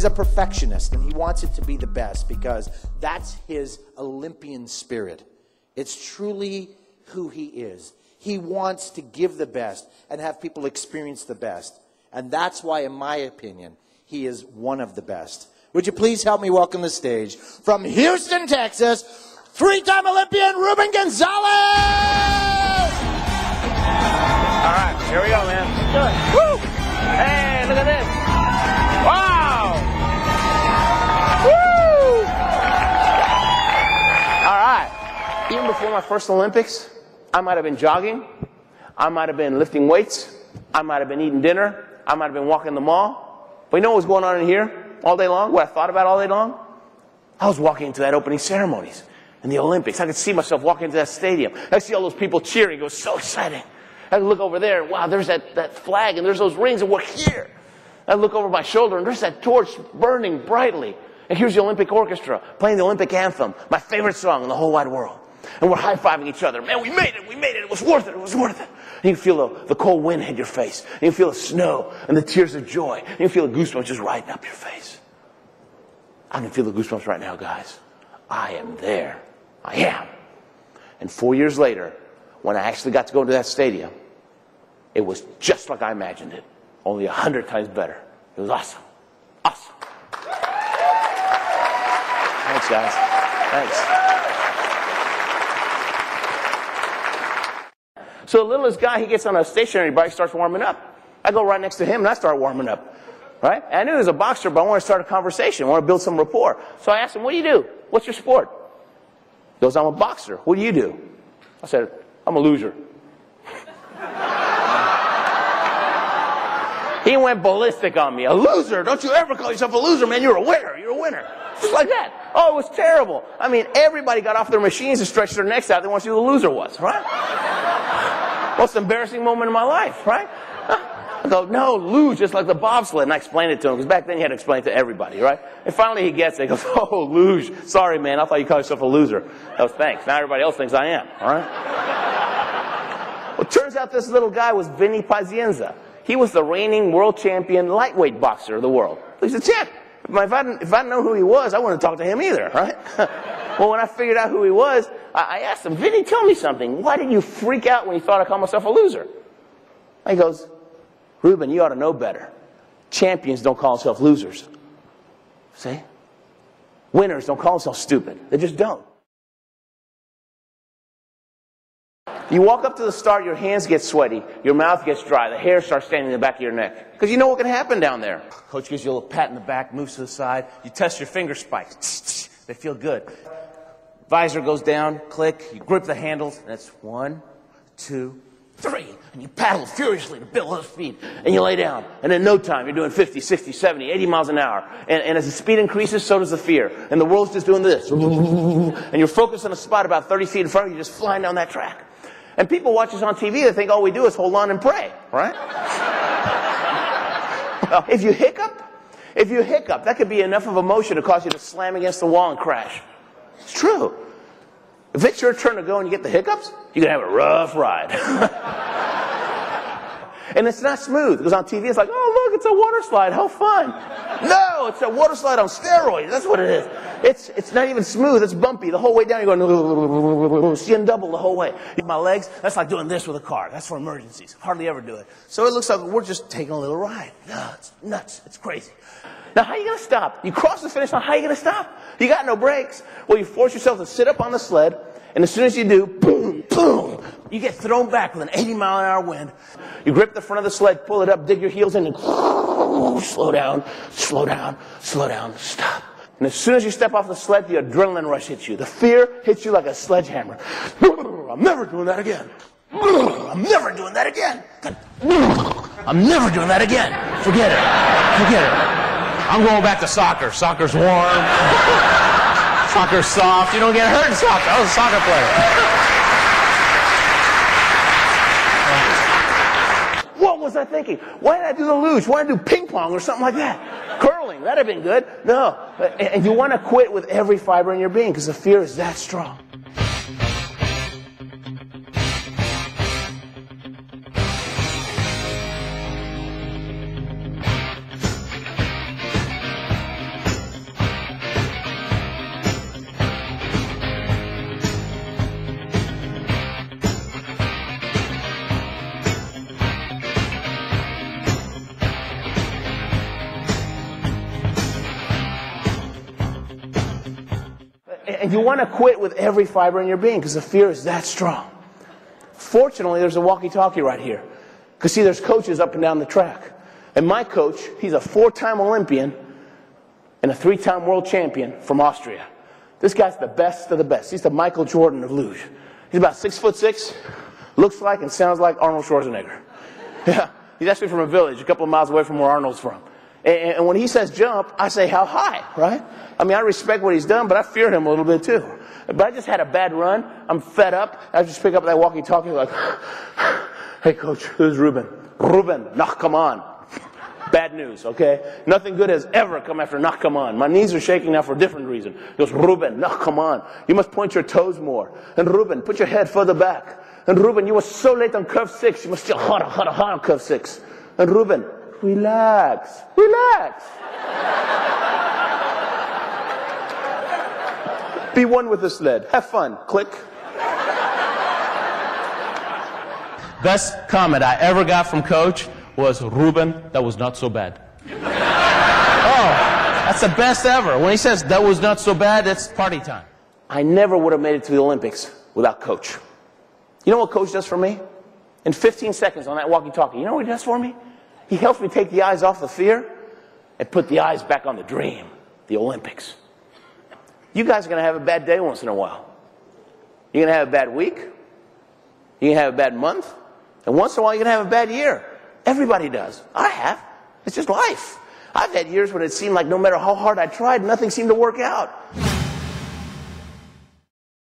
He's a perfectionist, and he wants it to be the best because that's his Olympian spirit. It's truly who he is. He wants to give the best and have people experience the best. And that's why, in my opinion, he is one of the best. Would you please help me welcome to the stage, from Houston, Texas, three-time Olympian Ruben Gonzalez! All right, here we go, man. Let's do it. Woo! Hey, look at this. Wow! Woo! All right. Even before my first Olympics, I might have been jogging. I might have been lifting weights. I might have been eating dinner. I might have been walking the mall. But you know what was going on in here all day long? What I thought about all day long? I was walking into that opening ceremonies in the Olympics. I could see myself walking into that stadium. I see all those people cheering. It was so exciting. I could look over there, and wow, there's that flag, and there's those rings, and we're here. I look over my shoulder, and there's that torch burning brightly. And here's the Olympic orchestra playing the Olympic anthem, my favorite song in the whole wide world. And we're high-fiving each other. Man, we made it, we made it. It was worth it, it was worth it. And you feel the cold wind hit your face. And you feel the snow and the tears of joy. And you feel the goosebumps just riding up your face. I can feel the goosebumps right now, guys. I am there. I am. And 4 years later, when I actually got to go into that stadium, it was just like I imagined it, only 100 times better. It was awesome. Awesome. Thanks, guys. Thanks. So the littlest guy, he gets on a stationary bike, starts warming up. I go right next to him, and I start warming up. Right? And I knew he was a boxer, but I want to start a conversation. I want to build some rapport. So I asked him, what do you do? What's your sport? He goes, I'm a boxer. What do you do? I said, I'm a loser. He went ballistic on me. A loser? Don't you ever call yourself a loser, man. You're a winner. You're a winner. Just like that. Oh, it was terrible. I mean, everybody got off their machines and stretched their necks out. They want to see who the loser was, right? Most embarrassing moment in my life, right? I go, no, luge, just like the bobsled. And I explained it to him, because back then you had to explain it to everybody, right? And finally he gets it. He goes, oh, luge. Sorry, man. I thought you called yourself a loser. That was thanks. Now everybody else thinks I am, all right? Well, it turns out this little guy was Vinny Pazienza. He was the reigning world champion lightweight boxer of the world. He's a champ. If I didn't know who he was, I wouldn't talk to him either, right? Well, when I figured out who he was, I asked him, Vinny, tell me something. Why did you freak out when you thought I called myself a loser? And he goes, Ruben, you ought to know better. Champions don't call themselves losers. See? Winners don't call themselves stupid. They just don't. You walk up to the start, your hands get sweaty, your mouth gets dry, the hair starts standing in the back of your neck. Because you know what can happen down there. Coach gives you a little pat in the back, moves to the side. You test your finger spikes. They feel good. Visor goes down, click, you grip the handles, and that's 1, 2, 3. And you paddle furiously to build those feet. And you lay down. And in no time, you're doing 50, 60, 70, 80 miles an hour. And as the speed increases, so does the fear. And the world's just doing this. And you're focused on a spot about 30 feet in front of you, just flying down that track. And people watch us on TV, they think all we do is hold on and pray, right? If you hiccup, that could be enough of emotion to cause you to slam against the wall and crash. It's true. If it's your turn to go and you get the hiccups, you're going to have a rough ride. And it's not smooth, because on TV it's like, oh, look, it's a water slide. How fun. No, it's a water slide on steroids. That's what it is. It's not even smooth. It's bumpy. The whole way down, you're going, seeing double the whole way. My legs, that's like doing this with a car. That's for emergencies. Hardly ever do it. So it looks like we're just taking a little ride. No, it's nuts. It's crazy. Now, how are you going to stop? You cross the finish line, how are you going to stop? You got no brakes. Well, you force yourself to sit up on the sled, and as soon as you do, boom, boom, you get thrown back with an 80-mile-an-hour wind. You grip the front of the sled, pull it up, dig your heels in, and slow down, slow down, slow down, stop. And as soon as you step off the sled, the adrenaline rush hits you. The fear hits you like a sledgehammer. I'm never doing that again. I'm never doing that again. I'm never doing that again. Forget it. Forget it. I'm going back to soccer. Soccer's warm. Soccer's soft. You don't get hurt in soccer. I was a soccer player. What was I thinking? Why did I do the luge? Why did I do ping pong or something like that? Curling, that'd have been good. No. And you want to quit with every fiber in your being, because the fear is that strong. And you want to quit with every fiber in your being because the fear is that strong. Fortunately, there's a walkie-talkie right here. Because see, there's coaches up and down the track. And my coach, he's a 4-time Olympian and a 3-time world champion from Austria. This guy's the best of the best. He's the Michael Jordan of luge. He's about 6'6", looks like and sounds like Arnold Schwarzenegger. Yeah, he's actually from a village a couple of miles away from where Arnold's from. And when he says jump, I say how high, right? I mean, I respect what he's done, but I fear him a little bit too. But I just had a bad run. I'm fed up. I just pick up that walkie-talkie like, hey, coach, this is Ruben. Ruben, nah, come on. Bad news, okay? Nothing good has ever come after knock, come on. My knees are shaking now for a different reason. He goes, Ruben, knock, come on. You must point your toes more. And Ruben, put your head further back. And Ruben, you were so late on curve 6. You must still hard on curve 6. And Ruben, relax, relax. Be one with the sled. Have fun. Click. Best comment I ever got from Coach was, Ruben, that was not so bad. Oh, that's the best ever. When he says that was not so bad, it's party time. I never would have made it to the Olympics without Coach. You know what Coach does for me? In 15 seconds on that walkie-talkie, you know what he does for me? He helps me take the eyes off the fear and put the eyes back on the dream, the Olympics. You guys are going to have a bad day once in a while. You're going to have a bad week. You're going to have a bad month. And once in a while, you're going to have a bad year. Everybody does. I have. It's just life. I've had years when it seemed like no matter how hard I tried, nothing seemed to work out.